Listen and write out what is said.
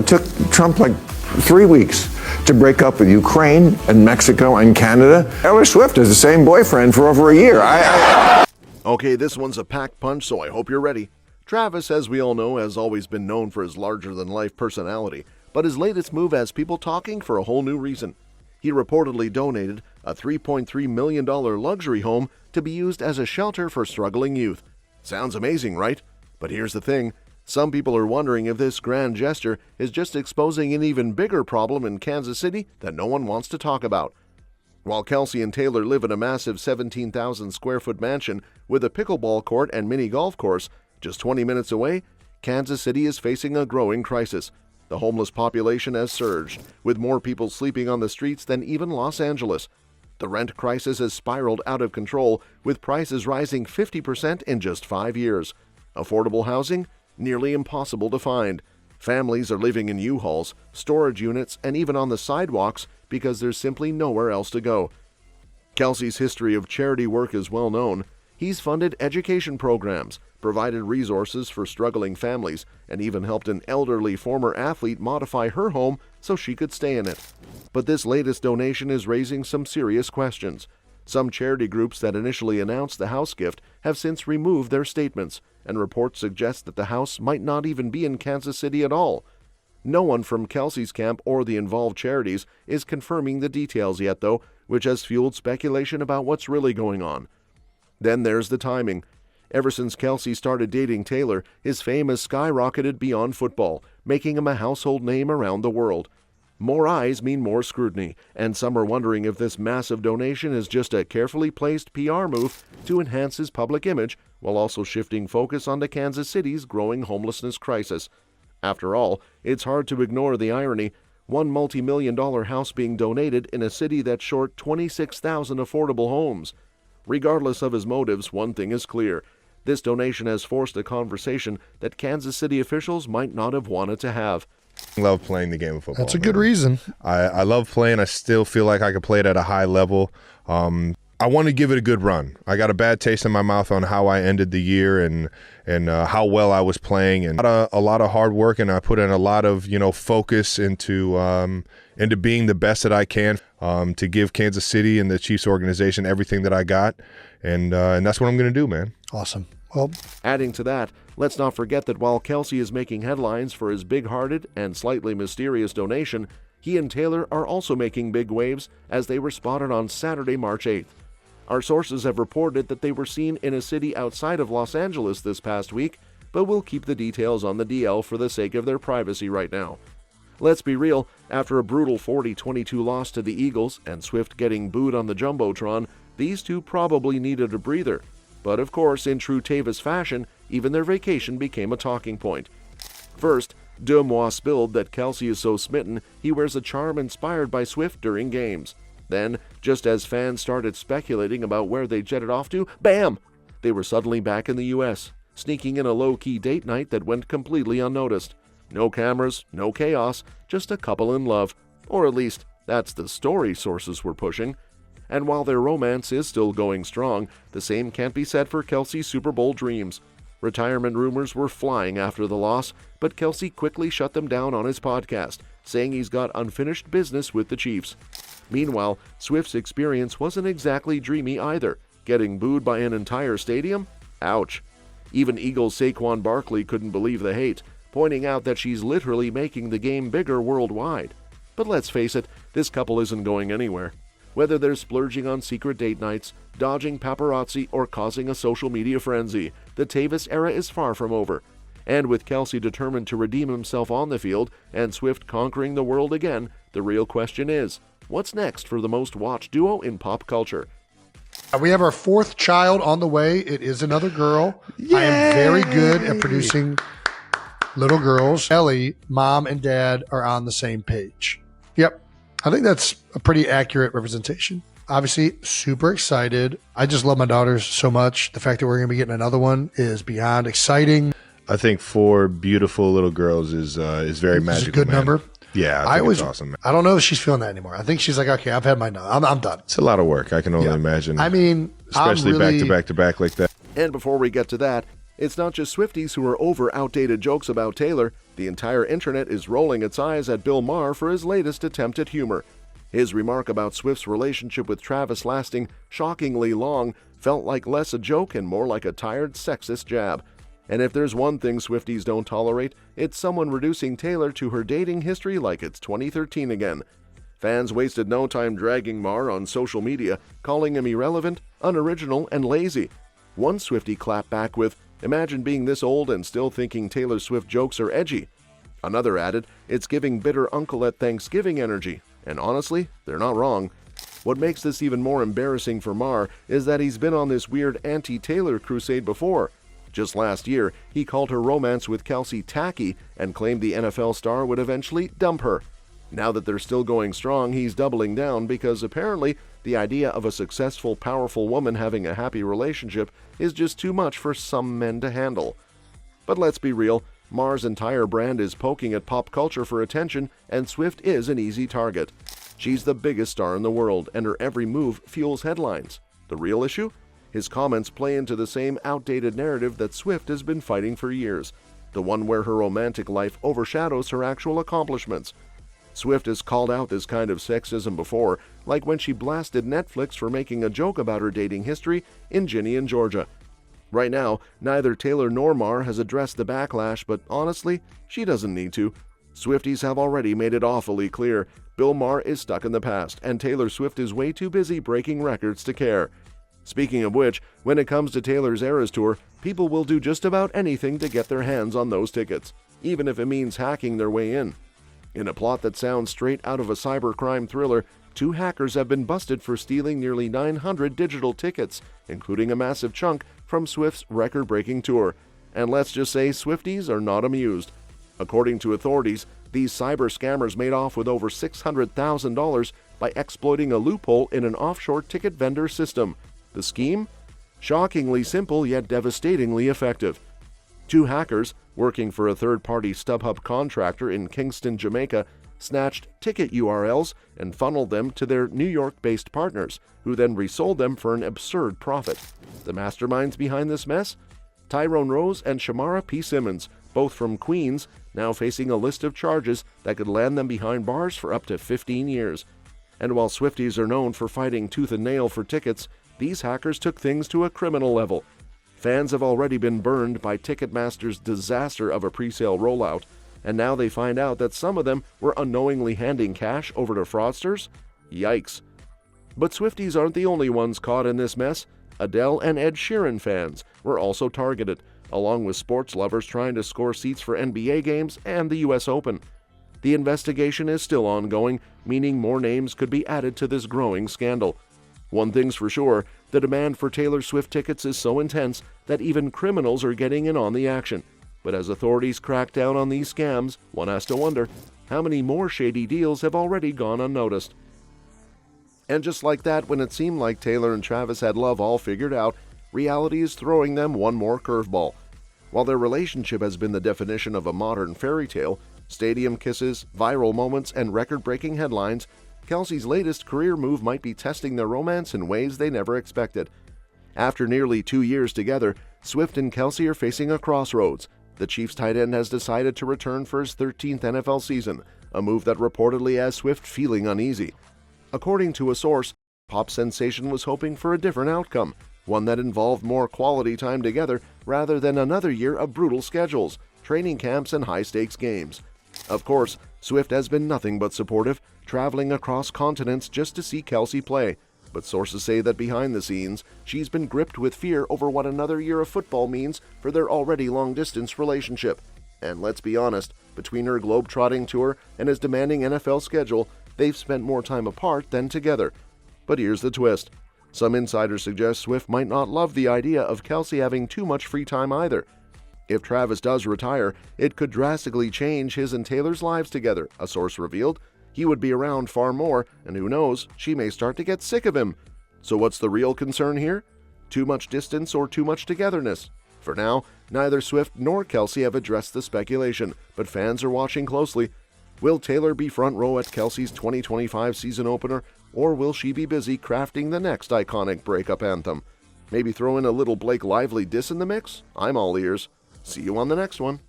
it took Trump like 3 weeks to break up with Ukraine and Mexico and Canada. Taylor Swift has the same boyfriend for over a year. Okay, this one's a packed punch, so I hope you're ready. Travis, as we all know, has always been known for his larger-than-life personality, but his latest move has people talking for a whole new reason. He reportedly donated a $3.3 million luxury home to be used as a shelter for struggling youth. Sounds amazing, right? But here's the thing. Some people are wondering if this grand gesture is just exposing an even bigger problem in Kansas City that no one wants to talk about. While Kelce and Taylor live in a massive 17,000 square foot mansion with a pickleball court and mini golf course just 20 minutes away, Kansas City is facing a growing crisis. The homeless population has surged, with more people sleeping on the streets than even Los Angeles. The rent crisis has spiraled out of control, with prices rising 50% in just 5 years. Affordable housing? Nearly impossible to find. Families are living in U-Hauls, storage units, and even on the sidewalks because there's simply nowhere else to go. Kelce's history of charity work is well known. He's funded education programs, provided resources for struggling families, and even helped an elderly former athlete modify her home so she could stay in it. But this latest donation is raising some serious questions. Some charity groups that initially announced the house gift have since removed their statements, and reports suggest that the house might not even be in Kansas City at all. No one from Kelce's camp or the involved charities is confirming the details yet, though, which has fueled speculation about what's really going on. Then there's the timing. Ever since Kelce started dating Taylor, his fame has skyrocketed beyond football, making him a household name around the world. More eyes mean more scrutiny, and some are wondering if this massive donation is just a carefully placed PR move to enhance his public image, while also shifting focus onto Kansas City's growing homelessness crisis. After all, it's hard to ignore the irony. One multi-million-dollar house being donated in a city that's short 26,000 affordable homes. Regardless of his motives, one thing is clear. This donation has forced a conversation that Kansas City officials might not have wanted to have. I love playing the game of football. That's a good reason. I love playing. I still feel like I could play it at a high level. I want to give it a good run. I got a bad taste in my mouth on how I ended the year and how well I was playing, and a lot of hard work, and I put in a lot of focus into being the best that I can to give Kansas City and the Chiefs organization everything that I got, and that's what I'm going to do, man. Awesome. Well, adding to that, let's not forget that while Kelce is making headlines for his big-hearted and slightly mysterious donation, he and Taylor are also making big waves as they were spotted on Saturday, March 8th. Our sources have reported that they were seen in a city outside of Los Angeles this past week, but we'll keep the details on the DL for the sake of their privacy right now. Let's be real, after a brutal 40-22 loss to the Eagles and Swift getting booed on the Jumbotron, these two probably needed a breather. But of course, in true Tavis fashion, even their vacation became a talking point. First, Deux Moi spilled that Kelce is so smitten he wears a charm inspired by Swift during games. Then, just as fans started speculating about where they jetted off to, bam! They were suddenly back in the U.S., sneaking in a low-key date night that went completely unnoticed. No cameras, no chaos, just a couple in love. Or at least, that's the story sources were pushing. And while their romance is still going strong, the same can't be said for Kelce's Super Bowl dreams. Retirement rumors were flying after the loss, but Kelce quickly shut them down on his podcast, saying he's got unfinished business with the Chiefs. Meanwhile, Swift's experience wasn't exactly dreamy either. Getting booed by an entire stadium? Ouch. Even Eagles' Saquon Barkley couldn't believe the hate, pointing out that she's literally making the game bigger worldwide. But let's face it, this couple isn't going anywhere. Whether they're splurging on secret date nights, dodging paparazzi, or causing a social media frenzy, the Tavis era is far from over. And with Kelce determined to redeem himself on the field and Swift conquering the world again, the real question is, what's next for the most watched duo in pop culture? we have our fourth child on the way. It is another girl. Yay! I am very good at producing little girls. Ellie, mom and dad are on the same page. Yep. I think that's a pretty accurate representation. Obviously, super excited. I just love my daughters so much. The fact that we're going to be getting another one is beyond exciting. I think 4 beautiful little girls is very magical. It's a good number. Yeah, I think it's awesome. Man. I don't know if she's feeling that anymore. I think she's like, okay, I've had my I'm done. It's a lot of work. I can only imagine. I mean, especially back to back like that. And before we get to that, it's not just Swifties who are over outdated jokes about Taylor. The entire internet is rolling its eyes at Bill Maher for his latest attempt at humor. His remark about Swift's relationship with Travis lasting shockingly long felt like less a joke and more like a tired sexist jab. And if there's one thing Swifties don't tolerate, it's someone reducing Taylor to her dating history like it's 2013 again. Fans wasted no time dragging Maher on social media, calling him irrelevant, unoriginal, and lazy. One Swiftie clapped back with, "Imagine being this old and still thinking Taylor Swift jokes are edgy." Another added, "It's giving bitter uncle at Thanksgiving energy." And honestly, they're not wrong. What makes this even more embarrassing for Maher is that he's been on this weird anti-Taylor crusade before. Just last year, he called her romance with Kelce tacky and claimed the NFL star would eventually dump her. Now that they're still going strong, he's doubling down because apparently the idea of a successful, powerful woman having a happy relationship is just too much for some men to handle. But let's be real, Maher's entire brand is poking at pop culture for attention, and Swift is an easy target. She's the biggest star in the world, and her every move fuels headlines. The real issue? His comments play into the same outdated narrative that Swift has been fighting for years, the one where her romantic life overshadows her actual accomplishments. Swift has called out this kind of sexism before, like when she blasted Netflix for making a joke about her dating history in Ginny in Georgia. Right now, neither Taylor nor Maher has addressed the backlash, but honestly, she doesn't need to. Swifties have already made it awfully clear. Bill Maher is stuck in the past, and Taylor Swift is way too busy breaking records to care. Speaking of which, when it comes to Taylor's Eras Tour, people will do just about anything to get their hands on those tickets, even if it means hacking their way in. In a plot that sounds straight out of a cybercrime thriller, 2 hackers have been busted for stealing nearly 900 digital tickets, including a massive chunk from Swift's record-breaking tour. And let's just say Swifties are not amused. According to authorities, these cyber scammers made off with over $600,000 by exploiting a loophole in an offshore ticket vendor system. The scheme? Shockingly simple yet devastatingly effective. 2 hackers, working for a third-party StubHub contractor in Kingston, Jamaica, snatched ticket URLs and funneled them to their New York-based partners, who then resold them for an absurd profit. The masterminds behind this mess? Tyrone Rose and Shamara P. Simmons, both from Queens, now facing a list of charges that could land them behind bars for up to 15 years. And while Swifties are known for fighting tooth and nail for tickets, these hackers took things to a criminal level. Fans have already been burned by Ticketmaster's disaster of a presale rollout, and now they find out that some of them were unknowingly handing cash over to fraudsters? Yikes. But Swifties aren't the only ones caught in this mess. Adele and Ed Sheeran fans were also targeted, along with sports lovers trying to score seats for NBA games and the US Open. The investigation is still ongoing, meaning more names could be added to this growing scandal. One thing's for sure, the demand for Taylor Swift tickets is so intense that even criminals are getting in on the action. But as authorities crack down on these scams, one has to wonder, how many more shady deals have already gone unnoticed? And just like that, when it seemed like Taylor and Travis had love all figured out, reality is throwing them one more curveball. While their relationship has been the definition of a modern fairy tale, stadium kisses, viral moments, and record-breaking headlines, Kelce's latest career move might be testing their romance in ways they never expected. After nearly 2 years together, Swift and Kelce are facing a crossroads. The Chiefs tight end has decided to return for his 13th NFL season, a move that reportedly has Swift feeling uneasy. According to a source, pop sensation was hoping for a different outcome, one that involved more quality time together rather than another year of brutal schedules, training camps, and high-stakes games. Of course, Swift has been nothing but supportive, traveling across continents just to see Kelce play. But sources say that behind the scenes, she's been gripped with fear over what another year of football means for their already long-distance relationship. And let's be honest, between her globe-trotting tour and his demanding NFL schedule, they've spent more time apart than together. But here's the twist. Some insiders suggest Swift might not love the idea of Kelce having too much free time either. If Travis does retire, it could drastically change his and Taylor's lives together, a source revealed. He would be around far more, and who knows, she may start to get sick of him. So what's the real concern here? Too much distance or too much togetherness? For now, neither Swift nor Kelce have addressed the speculation, but fans are watching closely. Will Taylor be front row at Kelce's 2025 season opener, or will she be busy crafting the next iconic breakup anthem? Maybe throw in a little Blake Lively diss in the mix? I'm all ears. See you on the next one.